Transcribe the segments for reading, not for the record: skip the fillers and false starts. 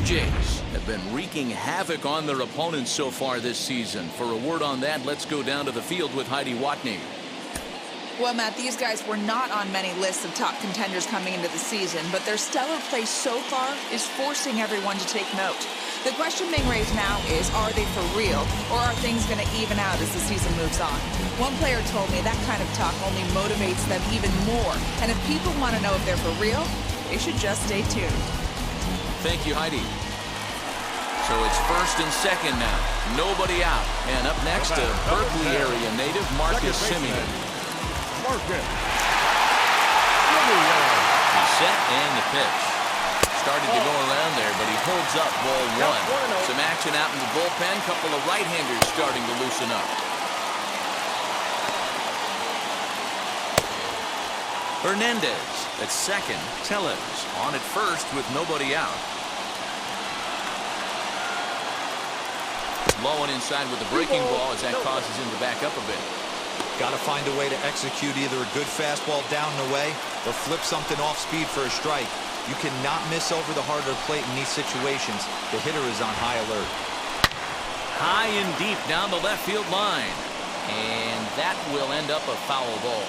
Jays have been wreaking havoc on their opponents so far this season. For a word on that, let's go down to the field with Heidi Watney. Well, Matt, these guys were not on many lists of top contenders coming into the season, but their stellar play so far is forcing everyone to take note. The question being raised now is, are they for real, or are things going to even out as the season moves on? One player told me that kind of talk only motivates them even more, and if people want to know if they're for real, they should just stay tuned. Thank you, Heidi. So it's first and second now. Nobody out. And up next, a Berkeley area native, Marcus Simeon. He's set and the pitch. Started to go around there, but he holds up ball one. Some action out in the bullpen. Couple of right-handers starting to loosen up. Hernandez at second. Tellez on at first with nobody out. Low and inside with the breaking ball as that causes him to back up a bit. Got to find a way to execute either a good fastball down and away or flip something off speed for a strike. You cannot miss over the heart of the plate in these situations. The hitter is on high alert. High and deep down the left field line. And that will end up a foul ball.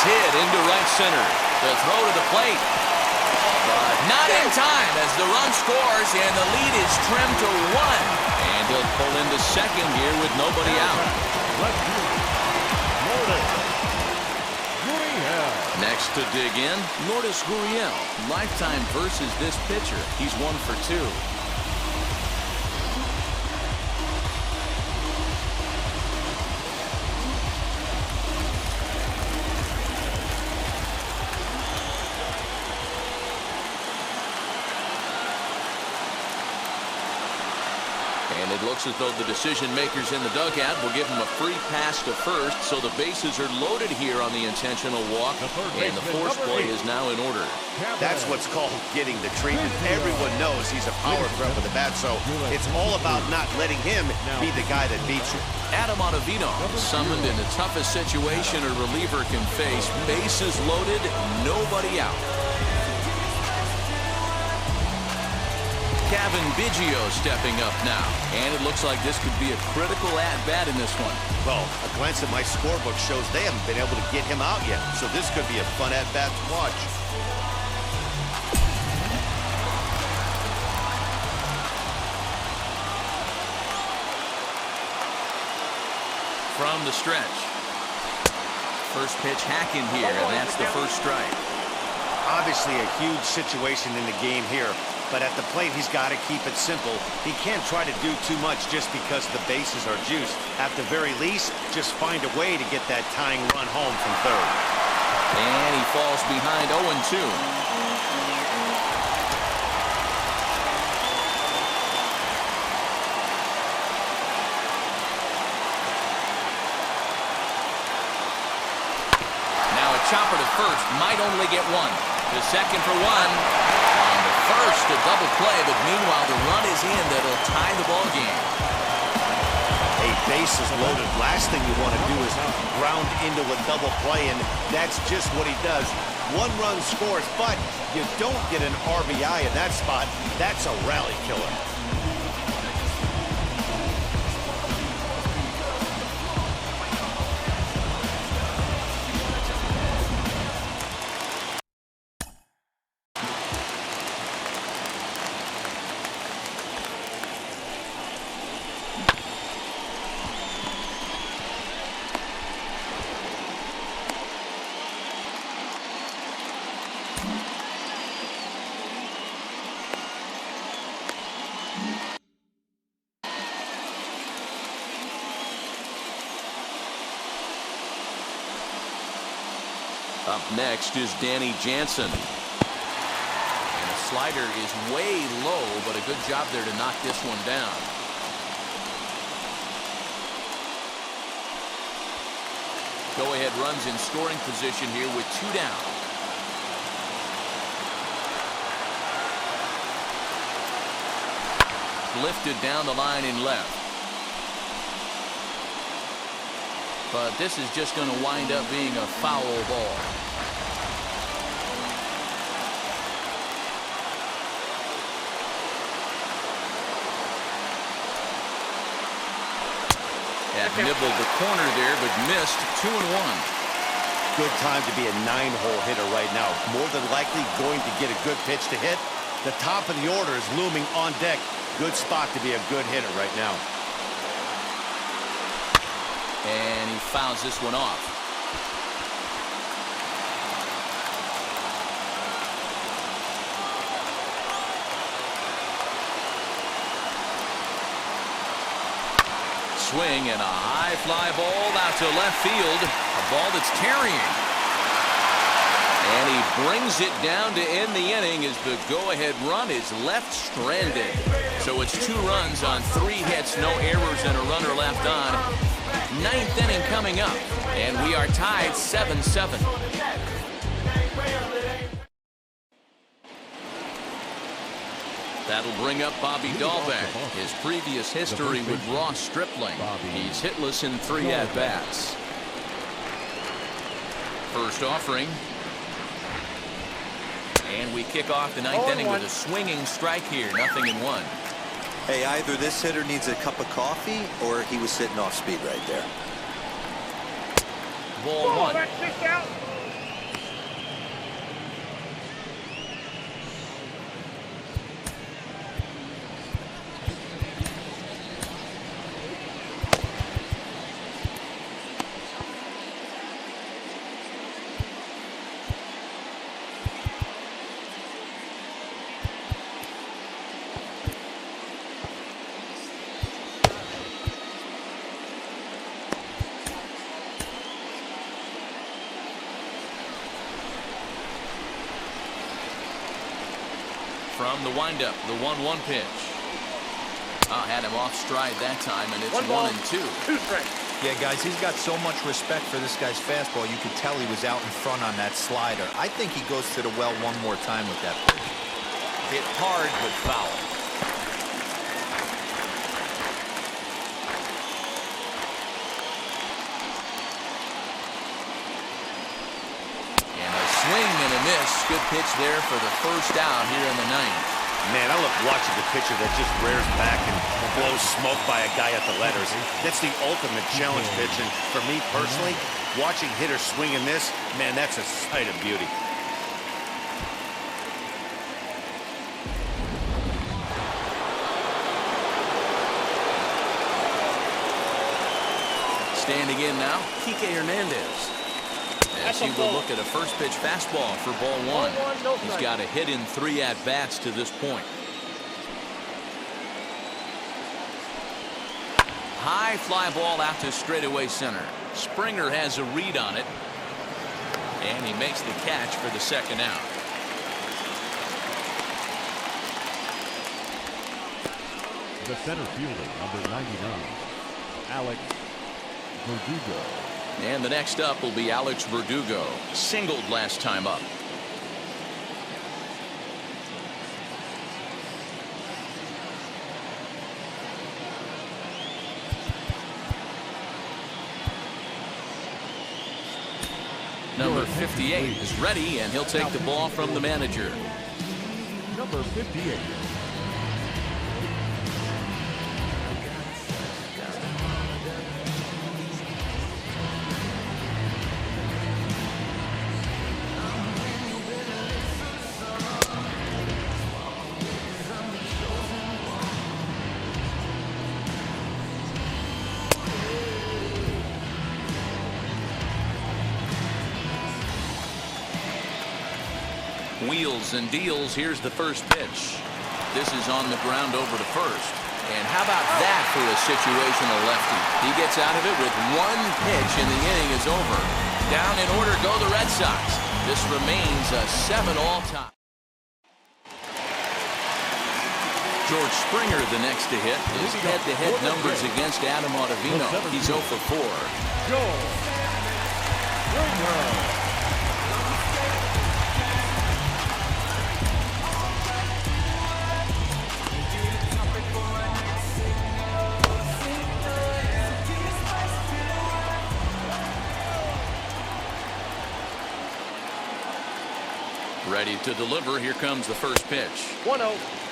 Hit into right center. The throw to the plate. But not in time as the run scores and the lead is trimmed to 1. And he'll pull into second here with nobody out. Next to dig in, Lourdes Gurriel. Lifetime versus this pitcher. He's 1 for 2. And it looks as though the decision makers in the dugout will give him a free pass to first, so the bases are loaded here on the intentional walk, and the force play is now in order. That's what's called getting the treatment. Everyone knows he's a power threat with the bat, so it's all about not letting him be the guy that beats you. Adam Ottavino summoned in the toughest situation a reliever can face. Bases loaded, nobody out. Kevin Biggio stepping up now, and it looks like this could be a critical at-bat in this one. Well, a glance at my scorebook shows they haven't been able to get him out yet, so this could be a fun at-bat to watch. From the stretch. First pitch hacking here, and that's the first strike. Obviously a huge situation in the game here, but at the plate he's got to keep it simple. He can't try to do too much just because the bases are juiced. At the very least, just find a way to get that tying run home from third. And he falls behind 0-2. Now a chopper to first, might only get 1. To second for 1. On the first, a double play, but meanwhile the run is in that'll tie the ball game. A base is loaded. Last thing you want to do is ground into a double play, and that's just what he does. 1 run scores, but you don't get an RBI in that spot. That's a rally killer. Up next is Danny Jansen. And the slider is way low, but a good job there to knock this one down. Go-ahead runs in scoring position here with 2 down. Lifted down the line in left. but this is just going to wind up being a foul ball. That nibbled the corner there, but missed. 2-1. Good time to be a 9-hole hitter right now. More than likely going to get a good pitch to hit. The top of the order is looming on deck. Good spot to be a good hitter right now. And he fouls this one off. Swing and a high fly ball out to left field. A ball that's carrying. And he brings it down to end the inning as the go-ahead run is left stranded. So it's 2 runs on 3 hits, no errors, and a runner left on. 9th inning coming up, and we are tied 7-7. That'll bring up Bobby Dahlbeck. His previous history with Ross Stripling. He's hitless in 3 at-bats. First offering. And we kick off the 9th inning with a swinging strike here. 0-1. Hey, either this hitter needs a cup of coffee or he was sitting off speed right there. Ball 1. From the windup, the 1-1 pitch. Had him off stride that time, and it's 1-2. Yeah, guys, he's got so much respect for this guy's fastball. You could tell he was out in front on that slider. I think he goes to the well one more time with that pitch. Hit hard, but foul. And a swing and a miss. Good pitch there for the first out here in the 9th. Man, I love watching the pitcher that just rears back and blows smoke by a guy at the letters. That's the ultimate challenge pitch. And for me personally, watching hitters swing and miss, man, that's a sight of beauty. Standing in now, Kike Hernandez. As he will look at a first pitch fastball for ball 1. He's got a hit in 3 at-bats to this point. High fly ball out to straightaway center. Springer has a read on it. And he makes the catch for the second out. The center fielder, number 99, Alex Verdugo. And the next up will be Alex Verdugo. Singled last time up. Number 58 is ready, and he'll take the ball from the manager. Number 58. Wheels and deals. Here's the first pitch. This is on the ground over to first. And how about that for a situational lefty? He gets out of it with 1 pitch, and the inning is over. Down in order go the Red Sox. This remains a 7-all tie. George Springer, the next to hit. His head-to-head numbers against Adam Ottavino. He's 0 for 4. George Springer. Ready to deliver. Here comes the first pitch. 1-0.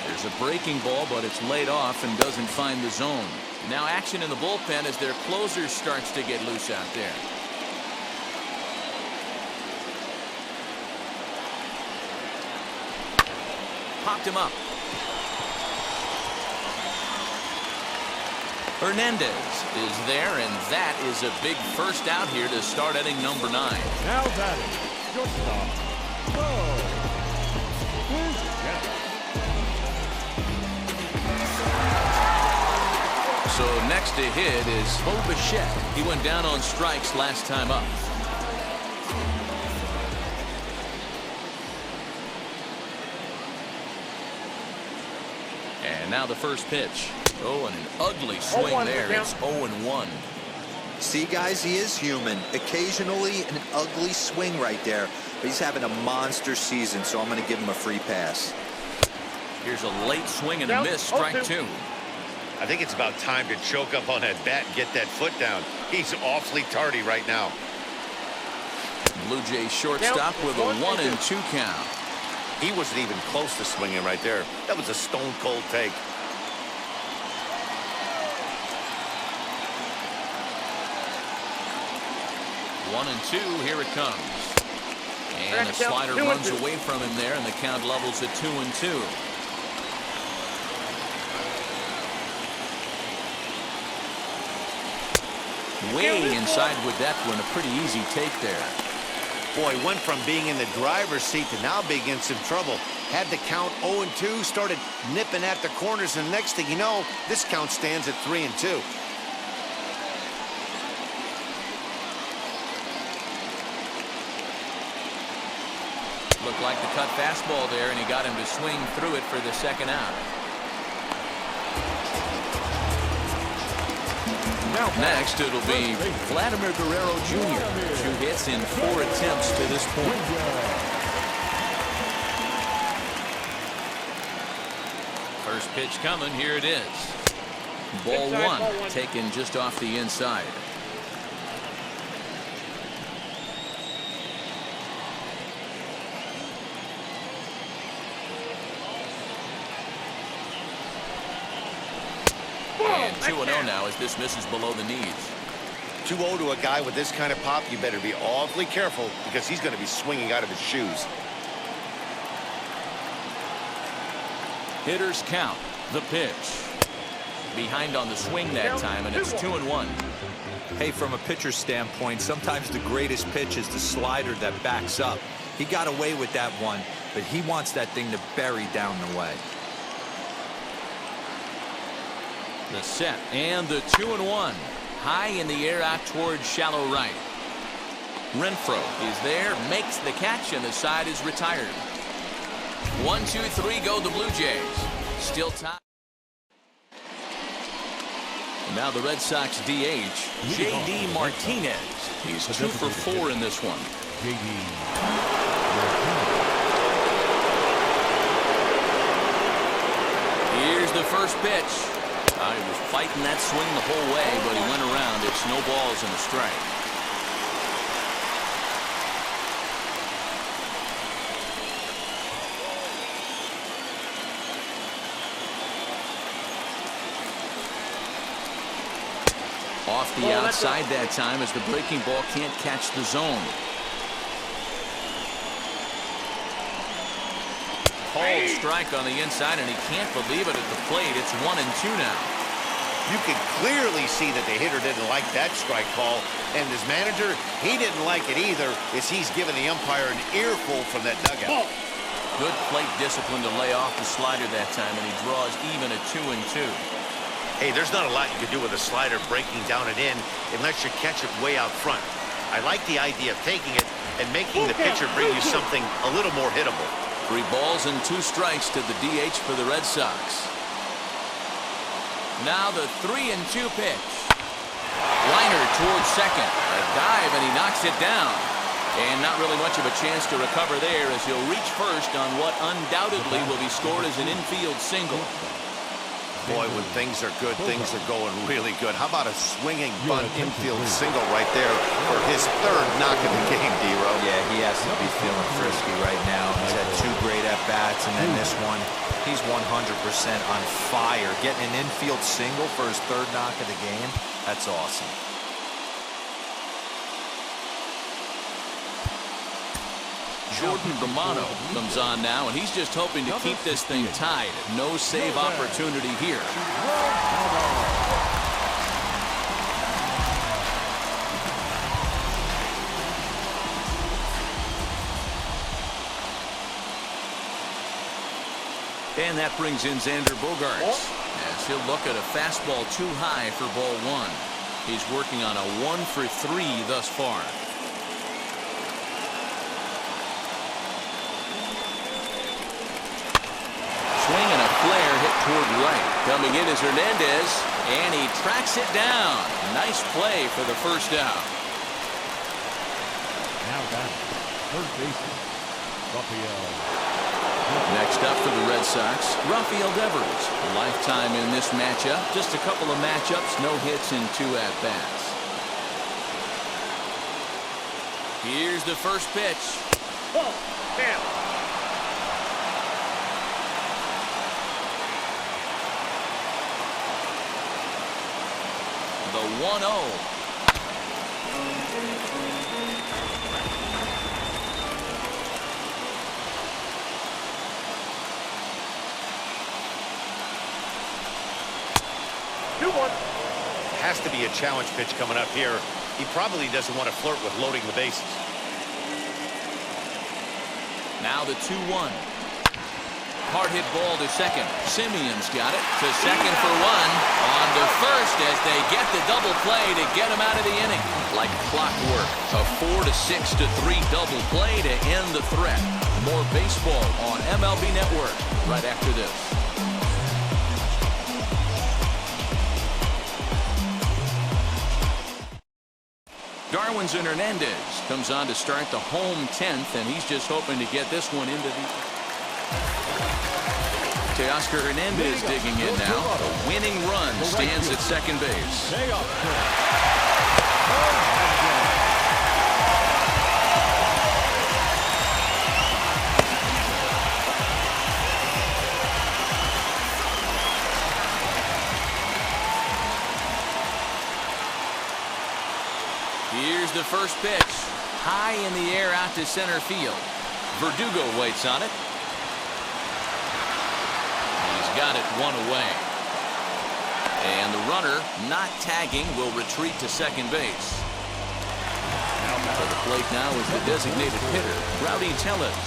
There's a breaking ball, but it's laid off and doesn't find the zone. Now action in the bullpen as their closer starts to get loose out there. Popped him up. Hernandez is there, and that is a big first out here to start inning number 9. Now batting, shortstop. So next to hit is Bichette. He went down on strikes last time up. And now the first pitch. Oh, and an ugly swing there. It's 0-1. See, guys, he is human. Occasionally an ugly swing right there, but he's having a monster season, so I'm going to give him a free pass. Here's a late swing and a miss. Strike 2. I think it's about time to choke up on that bat and get that foot down. He's awfully tardy right now. Blue Jays shortstop with a 1-2 count. He wasn't even close to swinging right there. That was a stone-cold take. One and two, here it comes. And a slider runs away from him there, and the count levels at 2-2. Way inside with that one, a pretty easy take there. Boy, went from being in the driver's seat to now being in some trouble. Had the count 0-2, started nipping at the corners, and next thing you know, this count stands at 3-2. Looked like the cut fastball there, and he got him to swing through it for the second out. Next, it'll be Vladimir Guerrero Jr. 2 hits in 4 attempts to this point. First pitch coming. Here it is. Ball 1, taken just off the inside. And 2-0 now as this misses below the knees. 2-0 to a guy with this kind of pop, you better be awfully careful because he's going to be swinging out of his shoes. Hitters count. The pitch. Behind on the swing that time, and it's 2-1. Hey, from a pitcher's standpoint, sometimes the greatest pitch is the slider that backs up. He got away with that one, but he wants that thing to bury down the way. The set and the 2-1. High in the air out towards shallow right. Renfroe is there, makes the catch, and the side is retired. 1-2-3 go the Blue Jays. Still tied. Now the Red Sox DH, J.D. Martinez. He's 2 for 4 in this one. Here's the first pitch. He was fighting that swing the whole way, but he went around. It's no balls and a strike. Off the outside that time as the breaking ball can't catch the zone. Called strike on the inside, and he can't believe it at the plate. It's 1-2 now. You can clearly see that the hitter didn't like that strike call, and his manager, he didn't like it either, as he's giving the umpire an earful from that dugout. Good plate discipline to lay off the slider that time, and he draws even at 2-2. Hey, there's not a lot you can do with a slider breaking down and in unless you catch it way out front. I like the idea of taking it and making the pitcher bring you something a little more hittable. 3 balls and 2 strikes to the DH for the Red Sox. Now the 3-2 pitch. Liner towards second. A dive, and he knocks it down. And not really much of a chance to recover there as he'll reach first on what undoubtedly will be scored as an infield single. Boy, when things are good, things are going really good. How about a swinging bunt infield single right there for his third knock of the game, D-Ro? Yeah, he has to be feeling frisky right now. He's had 2 great at-bats, and then this one, he's 100% on fire. Getting an infield single for his third knock of the game, that's awesome. Jordan Romano comes on now, and he's just hoping to keep this thing tied. No save opportunity here. And that brings in Xander Bogaerts, as he'll look at a fastball too high for ball 1. He's working on a 1-for-3 thus far. Swing and a flare hit toward right. Coming in is Hernandez, and he tracks it down. Nice play for the first out. Now batting, third baseman, Rafael. Next up for the Red Sox, Rafael Devers. Lifetime in this matchup. Just a couple of matchups, no hits in 2 at-bats. Here's the first pitch. Ball, down. The 1-0. Has to be a challenge pitch coming up here. He probably doesn't want to flirt with loading the bases. Now the 2-1. Hard hit ball to second. Simeon's got it to second for 1. On to first as they get the double play to get him out of the inning. Like clockwork, a 4-6-3 double play to end the threat. More baseball on MLB Network right after this. Darwin's and Hernandez comes on to start the home 10th, and he's just hoping to get this one into the... Teoscar Hernandez digging in now. The winning run stands at second base. Here's the first pitch. High in the air out to center field. Verdugo waits on it. He's got it 1 away. And the runner, not tagging, will retreat to second base. To the plate now is the designated hitter, Rowdy Tellez.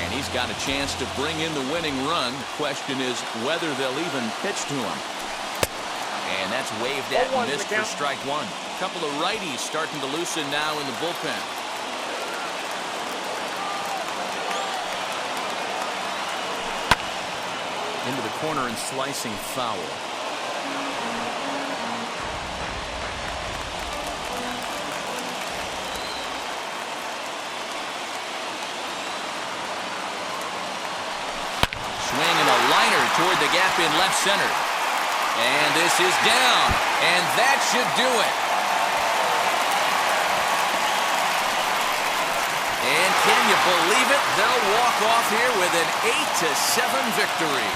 And he's got a chance to bring in the winning run. The question is whether they'll even pitch to him. And that's waved at and missed for strike 1. Couple of righties starting to loosen now in the bullpen. Into the corner and slicing foul. Swing and a liner toward the gap in left center. And this is down, and that should do it. And can you believe it? They'll walk off here with an 8-7 victory.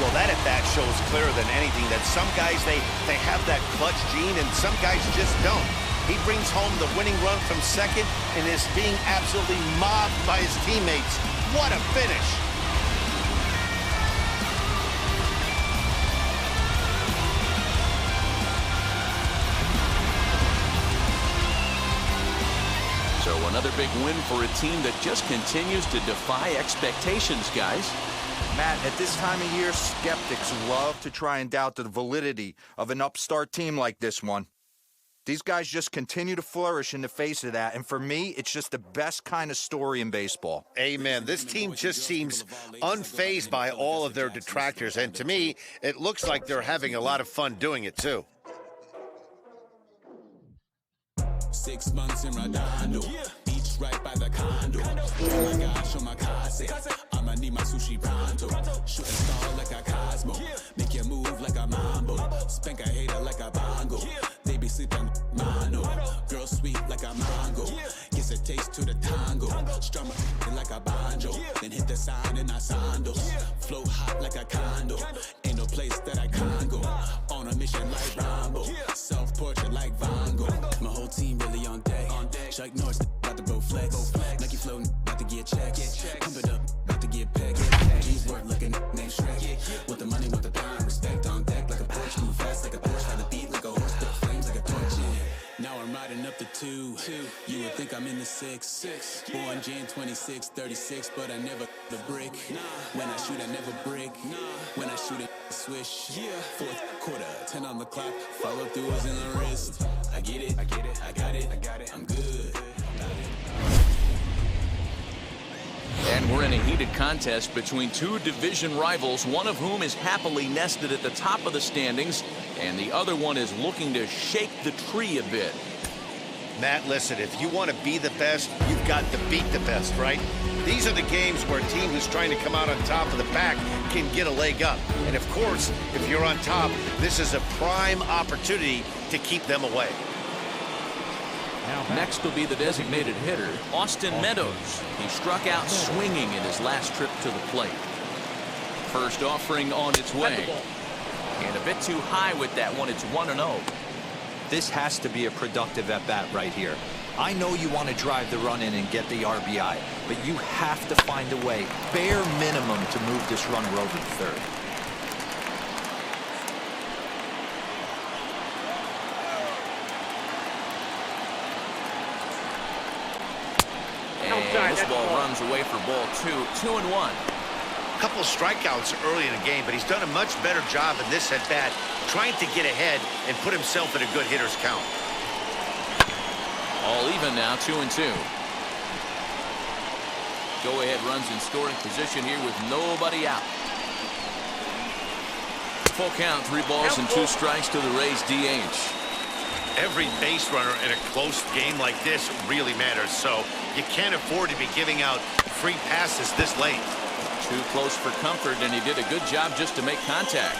Well, that at bat shows clearer than anything that some guys, they have that clutch gene and some guys just don't. He brings home the winning run from second and is being absolutely mobbed by his teammates. What a finish. So another big win for a team that just continues to defy expectations, guys. Matt, at this time of year, skeptics love to try and doubt the validity of an upstart team like this one. These guys just continue to flourish in the face of that, and for me, it's just the best kind of story in baseball. Amen. This team just seems unfazed by all of their detractors, and to me, it looks like they're having a lot of fun doing it, too. 6 months in Radano. Beach house right by the condo. Oh my gosh, oh my kase. I'ma need my sushi pronto. Shooting star like a Cosmo. Make you move like a mambo. Spank a hater like a bongo. They be sleeping mono. Girl sweet like a mango. Gets a taste to the tango. Strum it like a banjo. Then hit the sign in our sandals. Flow hot like a condo. Ain't no place that I can't go. On a mission like Rambo. Self-portrait like Van Gogh. My whole team really on deck. Chuck Norris about to go flex. Nike floating, about to get checks. Pump it up, about to get pegged. G's worth looking, name Shrek. With the money, with the time, respect on deck like a Porsche. Move fast like a Porsche, like a beat like a horse. Put the flames like a torch. Now I'm riding up the 2. You would think I'm in the 6. Born Jan 26, 36, but I never the brick. When I shoot, I never break. When I shoot it, swish. Fourth quarter, 10 on the clock. Follow through is in the wrist. I get it, I got it, I'm good. And we're in a heated contest between two division rivals, one of whom is happily nested at the top of the standings, and the other one is looking to shake the tree a bit. Matt, listen, if you want to be the best, you've got to beat the best, right? These are the games where a team who's trying to come out on top of the pack can get a leg up. And of course, if you're on top, this is a prime opportunity to keep them away. Next will be the designated hitter, Austin Meadows. He struck out swinging in his last trip to the plate. First offering on its way. And a bit too high with that one. It's 1-0. This has to be a productive at-bat right here. I know you want to drive the run in and get the RBI, but you have to find a way, bare minimum, to move this runner over to third. And this ball runs away for ball 2. 2-1. Couple strikeouts early in the game, but he's done a much better job in this at-bat, trying to get ahead and put himself in a good hitter's count. All even now, 2-2. Go-ahead runs in scoring position here with nobody out. Full count, 3 balls and 2 strikes to the Rays DH. Every base runner in a close game like this really matters, so you can't afford to be giving out free passes this late. Too close for comfort, and he did a good job just to make contact.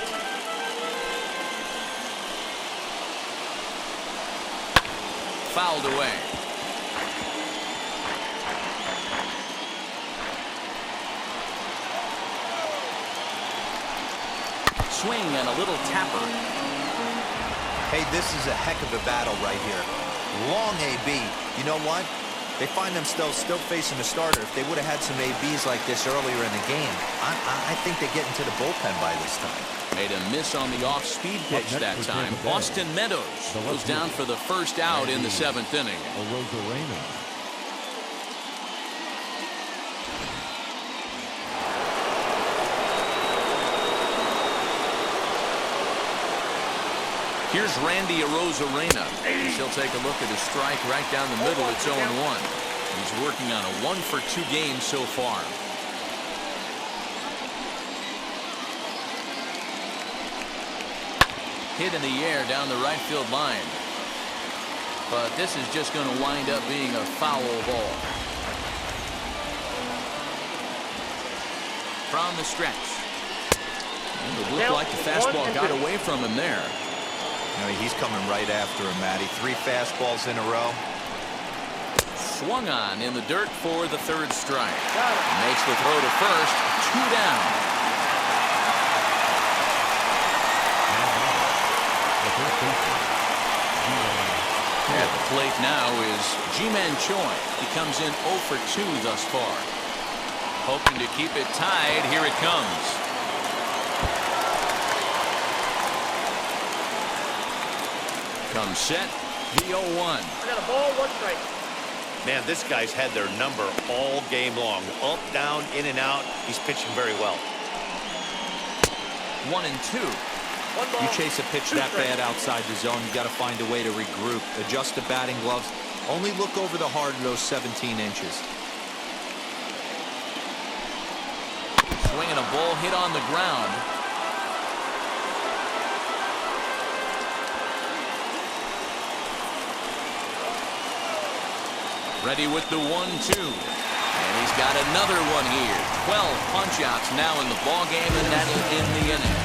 Fouled away. Swing and a little tapper. Hey, this is a heck of a battle right here. Long AB. You know what? They find themselves still facing a starter. If they would have had some ABs like this earlier in the game, I think they get into the bullpen by this time. Made a miss on the off-speed pitch that time. Austin Meadows goes down for the first out in the 7th inning. Here's Randy Arozarena. He'll take a look at his strike right down the middle. It's 0-1. He's working on a 1-for-2 game so far. Hit in the air down the right field line. But this is just going to wind up being a foul ball. From the stretch. And it looked like the fastball got away from him there. You know, he's coming right after him, Matty. 3 fastballs in a row. Swung on in the dirt for the 3rd strike. Makes the throw to first. 2 down. At the plate now is Ji-Man Choi. He comes in 0 for 2 thus far. Hoping to keep it tied. Here it comes. Comes set, the 0-1. I got a ball, 1 strike. Man, this guy's had their number all game long. Up, down, in and out. He's pitching very well. 1-2. You chase a pitch that bad outside the zone, you got to find a way to regroup, adjust the batting gloves. Only look over the heart of those 17 inches. Swinging a ball hit on the ground. Ready with the 1-2. And he's got another one here. 12 punch-outs now in the ball game, and that'll end the inning.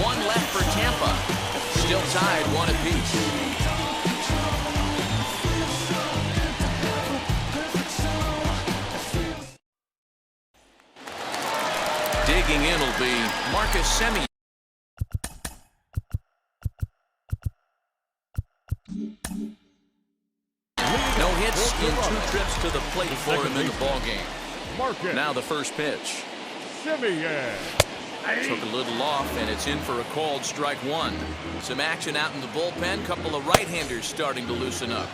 One left for Tampa. Still tied 1 apiece. Digging in will be Marcus Semien. No hits in 2 trips to the plate for him in the ball game. Now the first pitch. Semien. Took a little off, and it's in for a called strike 1. Some action out in the bullpen. Couple of right-handers starting to loosen up.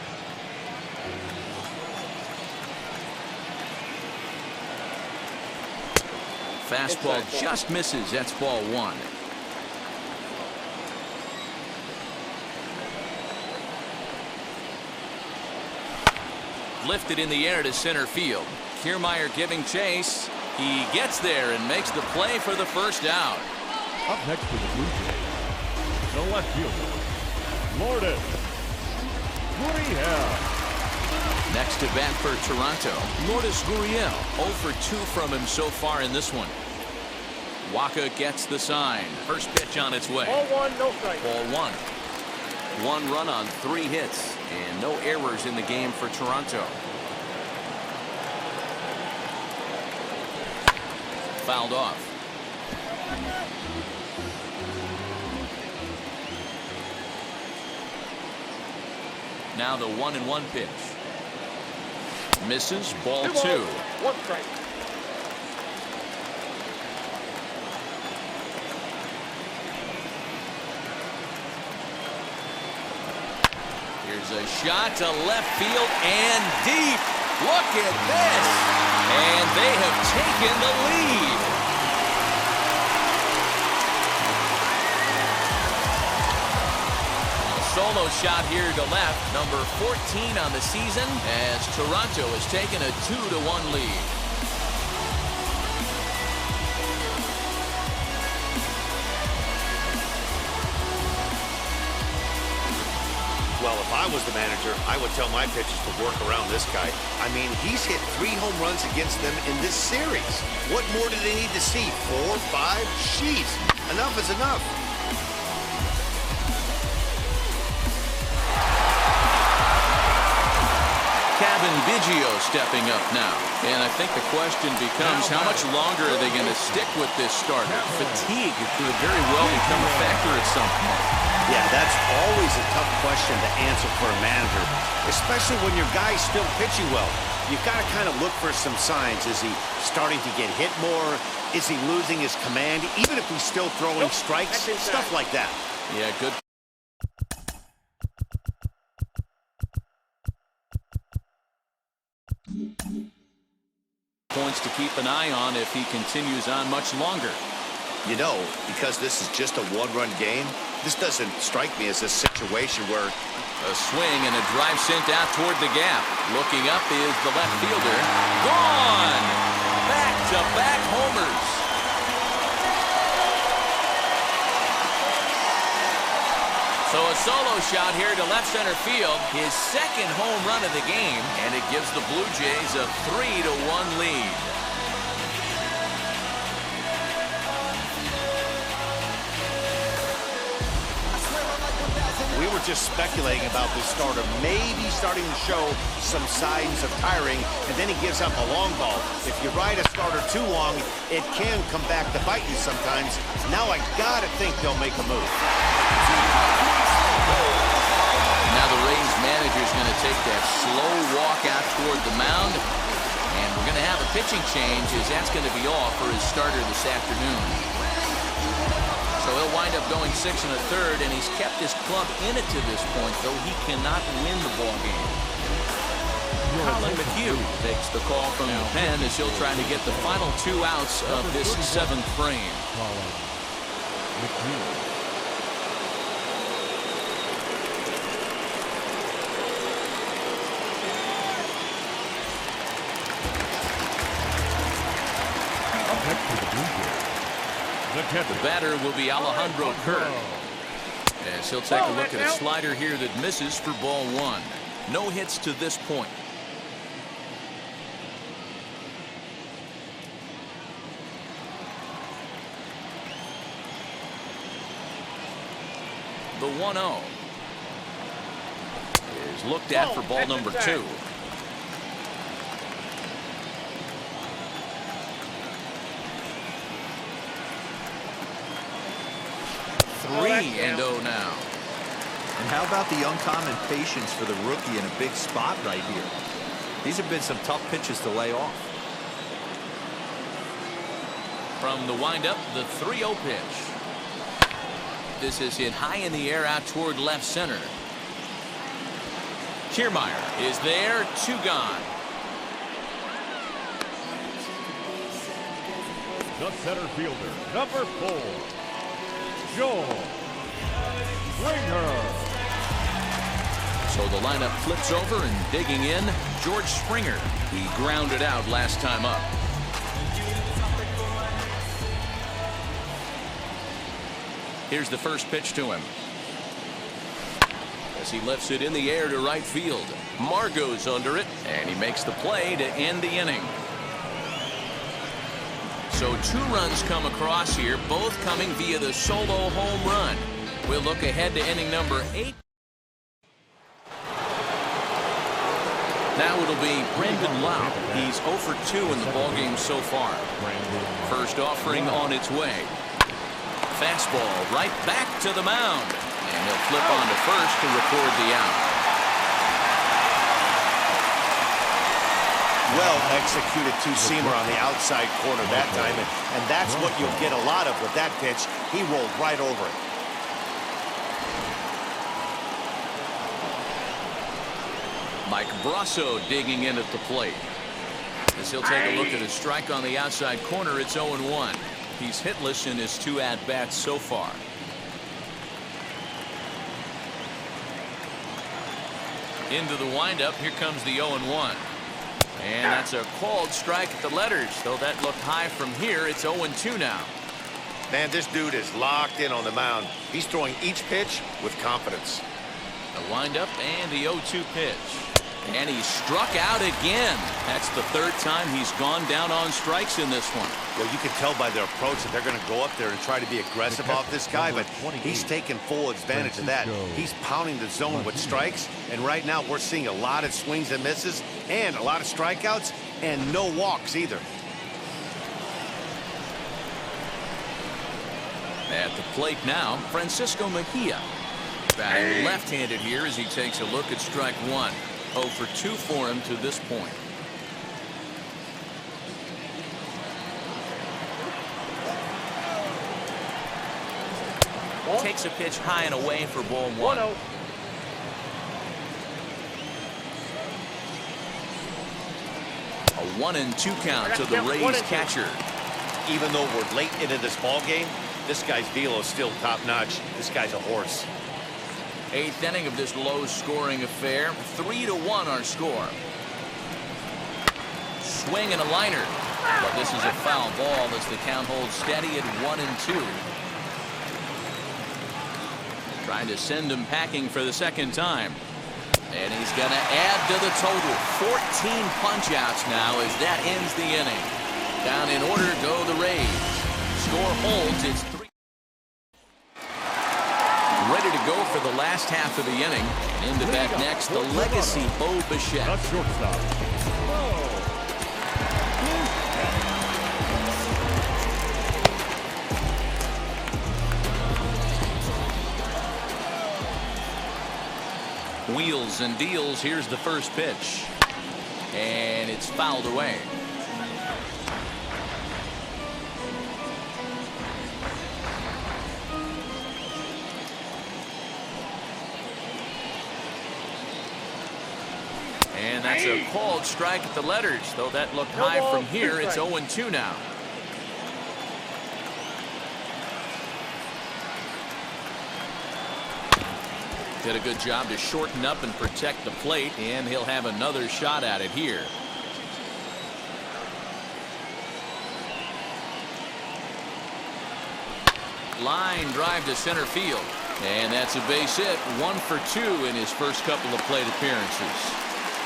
Fastball just misses. That's ball 1. Lifted in the air to center field. Kiermaier giving chase. He gets there and makes the play for the first out. Up next to the Blue Jays, the left fielder, Lourdes Gurriel. Next to bat for Toronto, Lourdes Gurriel. 0 for 2 from him so far in this one. Waka gets the sign. First pitch on its way. Ball 1, no strike. Ball 1. 1 run on 3 hits and no errors in the game for Toronto. Fouled off. Now the 1-1 pitch. Misses. Ball 2. 1 strike. Here's a shot to left field and deep. Look at this. And they have taken the lead. A solo shot here to left. Number 14 on the season as Toronto has taken a 2-1 lead. Well, if I was the manager, I would tell my pitchers to work around this guy. I mean, he's hit 3 home runs against them in this series. What more do they need to see? 4, 5? Jeez, enough is enough. Kevin Biggio stepping up now. And I think the question becomes, how much longer are they going to stick with this starter? Fatigue could very well become a factor at some point. Yeah, that's always a tough question to answer for a manager, especially when your guy's still pitching well. You've got to kind of look for some signs. Is he starting to get hit more? Is he losing his command, even if he's still throwing strikes? Stuff like that. Yeah, good. Points to keep an eye on if he continues on much longer. You know, because this is just a 1-run game, this doesn't strike me as a situation where... A swing and a drive sent out toward the gap. Looking up is the left fielder. Gone! Back-to-back homers. So a solo shot here to left center field. His second home run of the game, and it gives the Blue Jays a 3-1 lead. We were just speculating about this starter maybe starting to show some signs of tiring, and then he gives up a long ball. If you ride a starter too long, it can come back to bite you sometimes. Now I gotta think they'll make a move. Now the Rays manager is going to take that slow walk out toward the mound, and we're going to have a pitching change as that's going to be off for his starter this afternoon. So he'll wind up going 6 1/3, and he's kept his club in it to this point, though he cannot win the ball game. Colin McHugh takes the call from the pen as he'll try to get the final 2 outs of this 7th frame. The batter will be Alejandro Kirk, as he'll take a look at a slider here that misses for ball 1. No hits to this point. The 1-0 is looked at for ball number 2. Three and 0 now. And how about the uncommon patience for the rookie in a big spot right here? These have been some tough pitches to lay off. From the windup, the 3-0 pitch. This is hit high in the air out toward left center. Kiermaier is there, 2 gone. The center fielder, number 4, Joel Springer. So the lineup flips over, and digging in, George Springer. He grounded out last time up. Here's the first pitch to him. As he lifts it in the air to right field. Margot's under it, and he makes the play to end the inning. So 2 runs come across here, both coming via the solo home run. We'll look ahead to inning number 8. Now it'll be Brendan Lau. He's 0 for 2 in the ballgame so far. First offering on its way. Fastball right back to the mound. And he'll flip on to first to record the out. Well executed two-seamer on the outside corner that time. And that's what you'll get a lot of with that pitch. He rolled right over it. Mike Brasso digging in at the plate. As he'll take a look at a strike on the outside corner, it's 0-1. He's hitless in his 2 at-bats so far. Into the windup, here comes the 0-1. And that's a called strike at the letters, though that looked high from here. It's 0-2 now. Man, this dude is locked in on the mound. He's throwing each pitch with confidence. The windup and the 0-2 pitch. And he struck out again. That's the 3rd time he's gone down on strikes in this one. Well, you can tell by their approach that they're going to go up there and try to be aggressive off this guy, but he's taking full advantage of that. He's pounding the zone with strikes, and right now we're seeing a lot of swings and misses and a lot of strikeouts and no walks either. At the plate now, Francisco Mejia. Batting left-handed here as he takes a look at strike 1. 0 for 2 for him to this point. Takes a pitch high and away for ball 1. 1-0. A 1-2 count to the Rays catcher. Even though we're late into this ball game, this guy's velo is still top-notch. This guy's a horse. 8th inning of this low-scoring affair. 3-1 our score. Swing and a liner. But this is a foul ball as the count holds steady at 1-2. Trying to send him packing for the 2nd time. And he's going to add to the total. 14 punch-outs now as that ends the inning. Down in order go the Rays. Score holds. It's 3. Ready to go for the last half of the inning. In to bat next, the legacy Bo Bichette. The shortstop. Wheels and deals. Here's the first pitch. And it's fouled away. And that's a called strike at the letters, though that looked high from here. It's 0-2 now. Did a good job to shorten up and protect the plate, and he'll have another shot at it here. Line drive to center field. And that's a base hit. 1 for 2 in his first couple of plate appearances.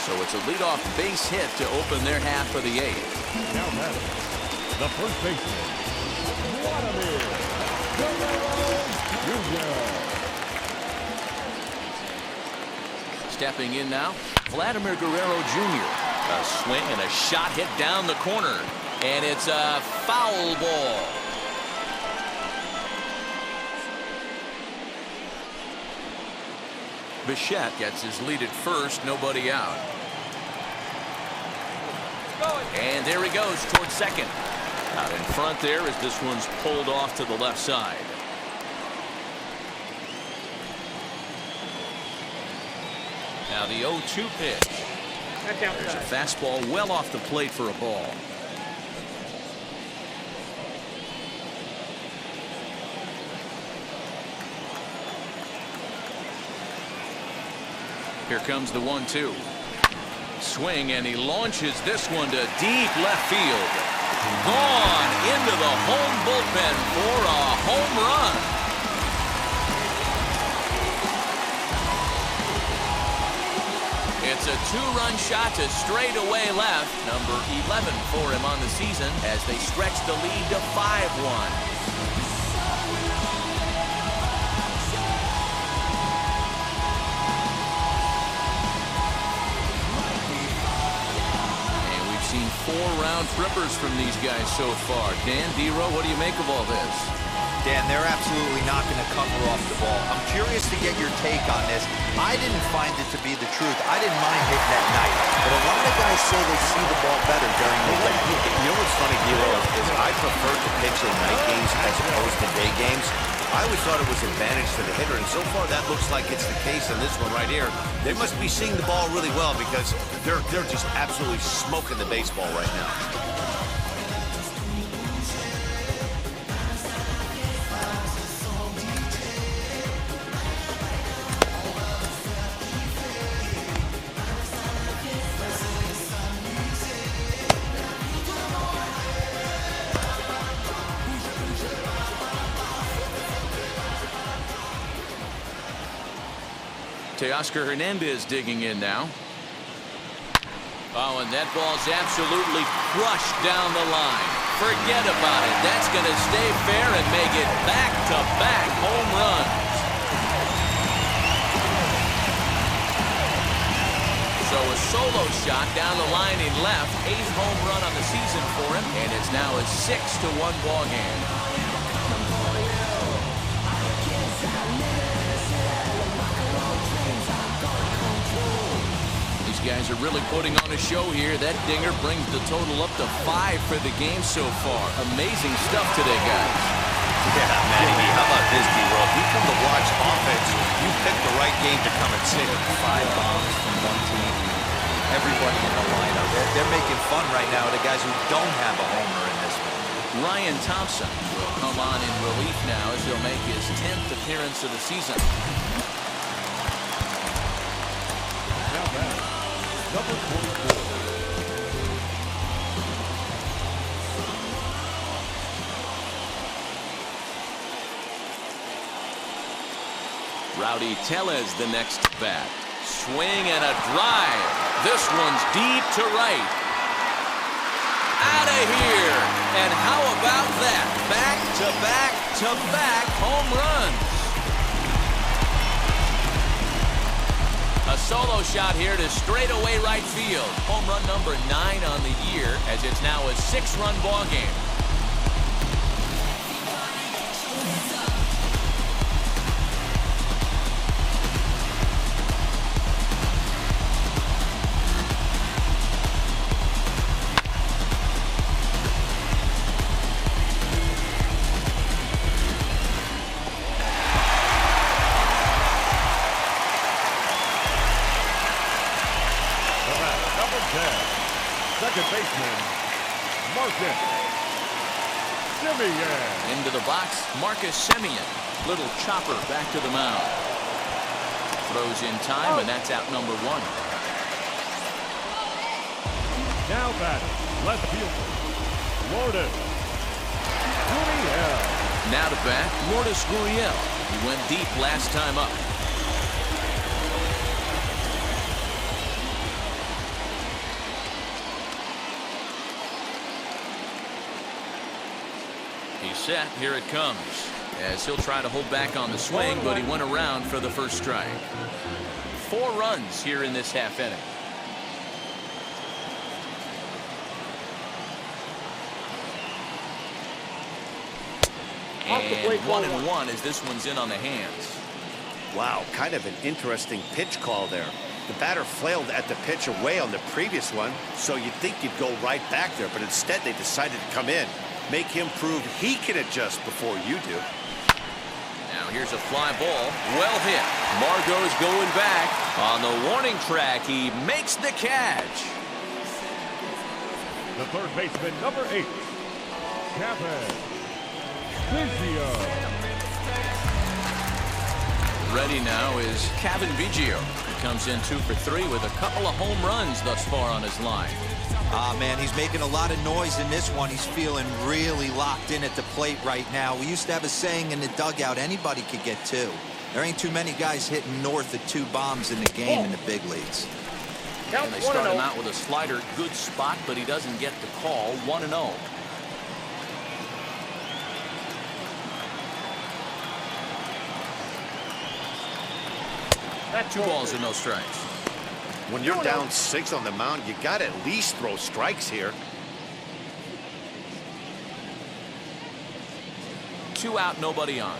So it's a leadoff base hit to open their half of the 8th. Now batting, the first baseman, Vladimir Guerrero Jr. Stepping in now, Vladimir Guerrero Jr. A swing and a shot hit down the corner. And it's a foul ball. Bichette gets his lead at first, nobody out. And there he goes towards second. Out in front there as this one's pulled off to the left side. Now the 0-2 pitch. There's a fastball well off the plate for a ball. Here comes the 1-2. Swing, and he launches this one to deep left field. Gone into the home bullpen for a home run. It's a two-run shot to straightaway left. Number 11 for him on the season as they stretch the lead to 5-1. Seen 4 round trippers from these guys so far. Dan, D-Row, what do you make of all this? Dan, they're absolutely not going to cover off the ball. I'm curious to get your take on this. I didn't find it to be the truth. I didn't mind hitting at night, but a lot of guys say they see the ball better during the day. You know what's funny, D-Row, is I prefer to pitch in night games as opposed to day games. I always thought it was an advantage to the hitter, and so far that looks like it's the case in this one right here. They must be seeing the ball really well because they're just absolutely smoking the baseball right now. Teoscar Hernandez digging in now. Oh, and that ball's absolutely crushed down the line. Forget about it. That's going to stay fair and make it back-to-back home runs. So a solo shot down the line in left. 8th home run on the season for him, and it's now a 6-1 ball game. Guys are really putting on a show here. That dinger brings the total up to 5 for the game so far. Amazing stuff today, guys. Yeah, Matty, how about this, D-Roll? If you come to watch offense, you picked the right game to come and sit. 5 bombs from one team. Everybody in the lineup. They're making fun right now of the guys who don't have a homer in this one. Ryan Thompson will come on in relief now as he'll make his 10th appearance of the season. Now back. Number 24. Rowdy Tellez the next bat. Swing and a drive. This one's deep to right. Out of here. And how about that? Back-to-back-to-back home runs. A solo shot here to straightaway right field. Home run number 9 on the year as it's now a 6-run ball game. Second baseman, Marcus Semien. Into the box, Marcus Semien. Little chopper back to the mound. Throws in time, and that's out number 1. Now batting, left fielder, Lourdes Gurriel. Now to bat, Lourdes Gurriel. He went deep last time up. He's set. Here it comes. As he'll try to hold back on the swing, but he went around for the first strike. 4 runs here in this half inning. And 1-1 as this one's in on the hands. Wow, kind of an interesting pitch call there. The batter flailed at the pitch away on the previous one, so you'd think you'd go right back there, but instead they decided to come in. Make him prove he can adjust before you do. Now here's a fly ball. Well hit. Margot's going back. On the warning track, he makes the catch. The third baseman, number 8, Kevin Biggio. Ready now is Kevin Biggio. He comes in 2 for 3 with a couple of home runs thus far on his line. Ah, man, he's making a lot of noise in this one. He's feeling really locked in at the plate right now. We used to have a saying in the dugout, anybody could get 2. There ain't too many guys hitting north of 2 bombs in the game in the big leagues. And they start him out with a slider. Good spot, but he doesn't get the call. 1-0. That's 2 balls and no strikes. When you're down 6 on the mound, you got to at least throw strikes here. 2 out, nobody on.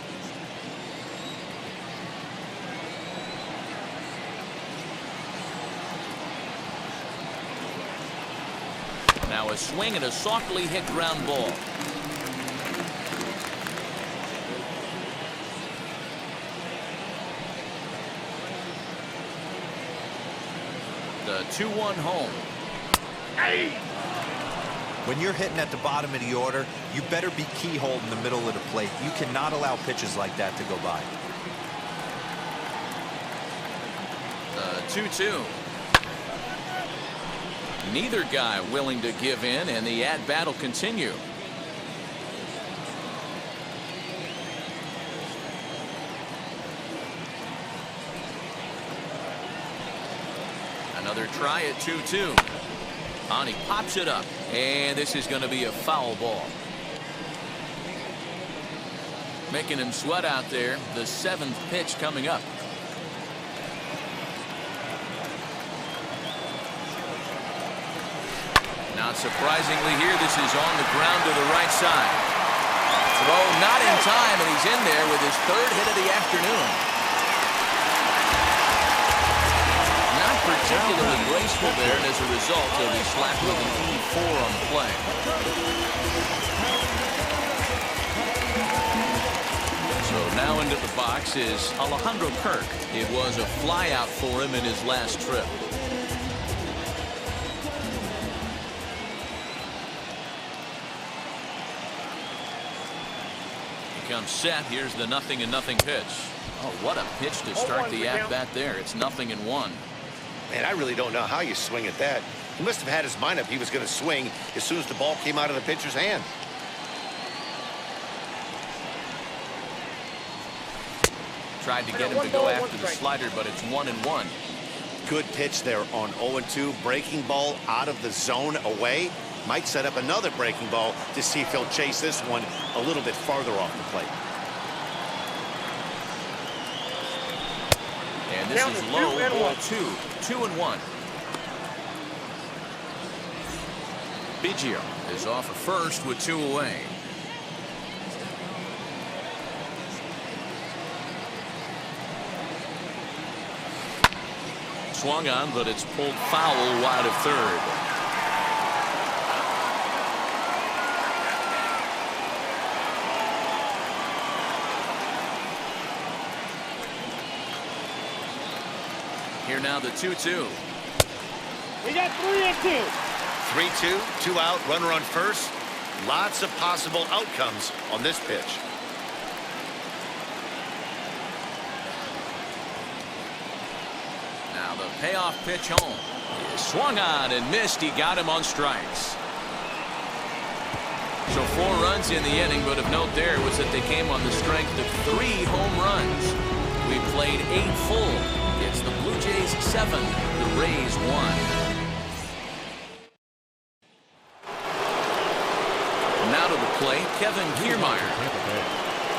Now a swing and a softly hit ground ball. The 2-1 home. When you're hitting at the bottom of the order, you better be keyhole in the middle of the plate. You cannot allow pitches like that to go by. The 2-2. Neither guy willing to give in, and the at-bat will continue. Another try at 2-2. On, he pops it up, and this is going to be a foul ball. Making him sweat out there. The 7th pitch coming up. Not surprisingly here, this is on the ground to the right side. Throw not in time, and he's in there with his 3rd hit of the afternoon. Not particularly graceful there, and as a result, he'll be slapped with an E4 on the play. So now into the box is Alejandro Kirk. It was a flyout for him in his last trip. Comes set. Here's the 0-0 pitch. Oh, what a pitch to start the at-bat there. It's 0-1. Man, I really don't know how you swing at that. He must have had his mind up he was going to swing as soon as the ball came out of the pitcher's hand. Tried to get him to go after the slider, but it's 1-1. Good pitch there on 0-2. Breaking ball out of the zone away. Might set up another breaking ball to see if he'll chase this one a little bit farther off the plate. And this is low, ball 2. 2-1. Biggio is off at first with 2 away. Swung on, but it's pulled foul wide of 3rd. Here now the 2-2. We got 3-2. 3-2, 2 out, runner on first. Lots of possible outcomes on this pitch. Now the payoff pitch home. He swung on and missed. He got him on strikes. So 4 runs in the inning, but of note there was that they came on the strength of 3 home runs. We played 8 full. It's the Blue Jays 7, the Rays 1. Now to the plate, Kevin Kiermaier.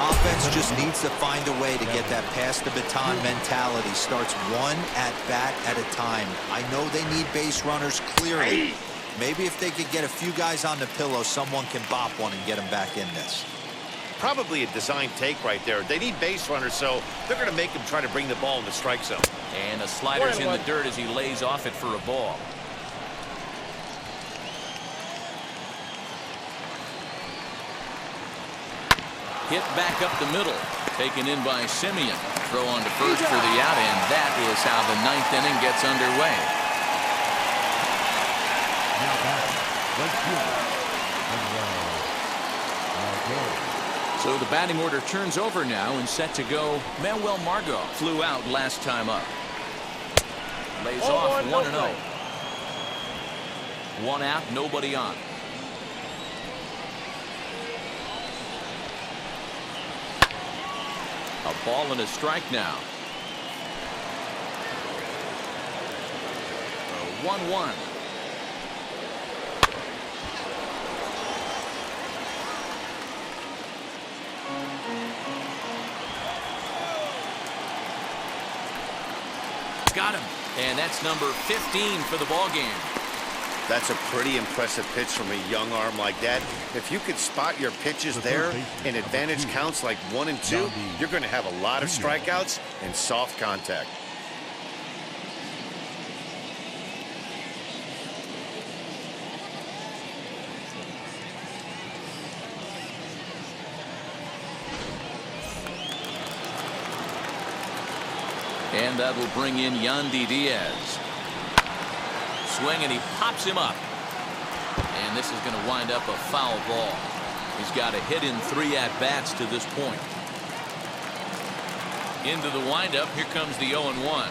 Offense just needs to find a way to get that pass the baton mentality. Starts one at bat at a time. I know they need base runners clearly. Maybe if they could get a few guys on the pillow, someone can bop one and get them back in this. Probably a design take right there. They need base runners, so they're going to make him try to bring the ball in the strike zone. And the slider's in the dirt as he lays off it for a ball. Hit back up the middle. Taken in by Simeon. Throw on to first for the out, and that is how the ninth inning gets underway. So the batting order turns over now and set to go. Manuel Margot flew out last time up. Lays off 1-0. One out, nobody on. A ball and a strike now. 1-1. Got him. And that's number 15 for the ball game. That's a pretty impressive pitch from a young arm like that. If you could spot your pitches there in advantage counts like 1 and 2, you're going to have a lot of strikeouts and soft contact. And that will bring in Yandy Diaz. Swing, and he pops him up. And this is going to wind up a foul ball. He's got a hit in 3 at-bats to this point. Into the windup. Here comes the 0-1.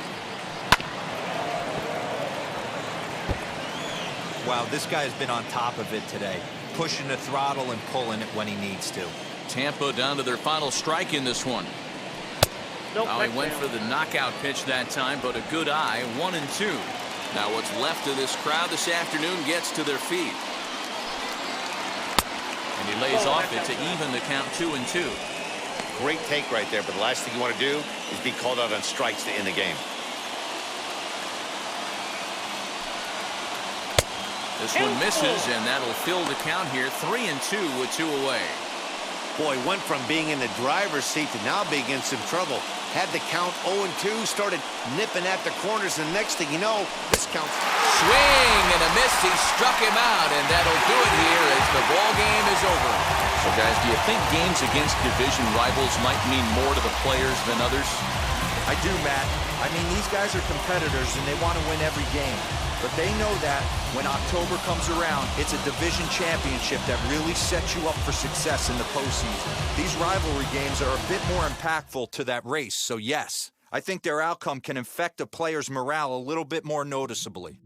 Wow, this guy's been on top of it today. Pushing the throttle and pulling it when he needs to. Tampa down to their final strike in this one. He went for the knockout pitch that time, but a good eye. 1-2. Now what's left of this crowd this afternoon gets to their feet. And he lays off it to even the count 2-2. Great take right there, but the last thing you want to do is be called out on strikes to end the game. This one misses, and that'll fill the count here. 3-2 with 2 away. Boy, went from being in the driver's seat to now being in some trouble. Had the count 0-2, started nipping at the corners, and the next thing you know, this counts. Swing and a miss. He struck him out, and that'll do it here as the ball game is over. So, guys, do you think games against division rivals might mean more to the players than others? I do, Matt. I mean, these guys are competitors, and they want to win every game. But they know that when October comes around, it's a division championship that really sets you up for success in the postseason. These rivalry games are a bit more impactful to that race, so yes, I think their outcome can affect a player's morale a little bit more noticeably.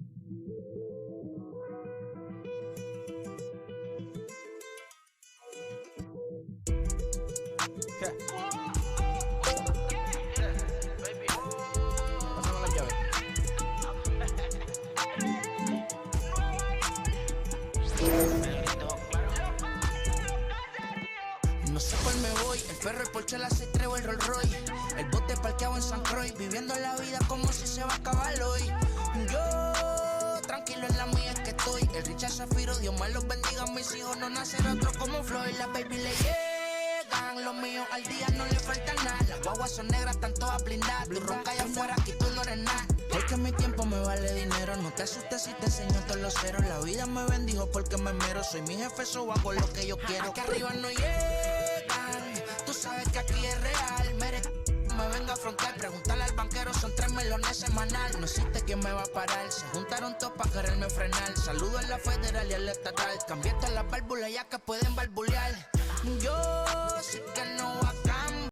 No sé cuál me voy, el perro, el Porsche, la Cetreo, el Rolls Royce. El bote parqueado en San Croix, viviendo la vida como si se va a acabar hoy. Yo, tranquilo en la mía es que estoy. El Richard Zafiro, Dios más los bendiga, mis hijos no nacer otro como Floyd. Las baby le llegan, los míos al día no le falta nada. Las guaguas son negras, están todas blindadas. Tu ronca allá afuera, aquí tú no eres nada. Es que mi tiempo me vale dinero, no te asustes si te enseño todos los ceros. La vida me bendijo porque me mero, soy mi jefe, so hago lo que yo quiero. Aquí arriba no llegan, tú sabes que aquí es real. Me venga a afrontar, preguntarle al banquero, son 3 melones semanal. No existe quien me va a parar, se juntaron todos para quererme frenar. Saludo a la federal y a la estatal, cambiaste las válvulas ya que pueden barbulear. Yo sí que no voy a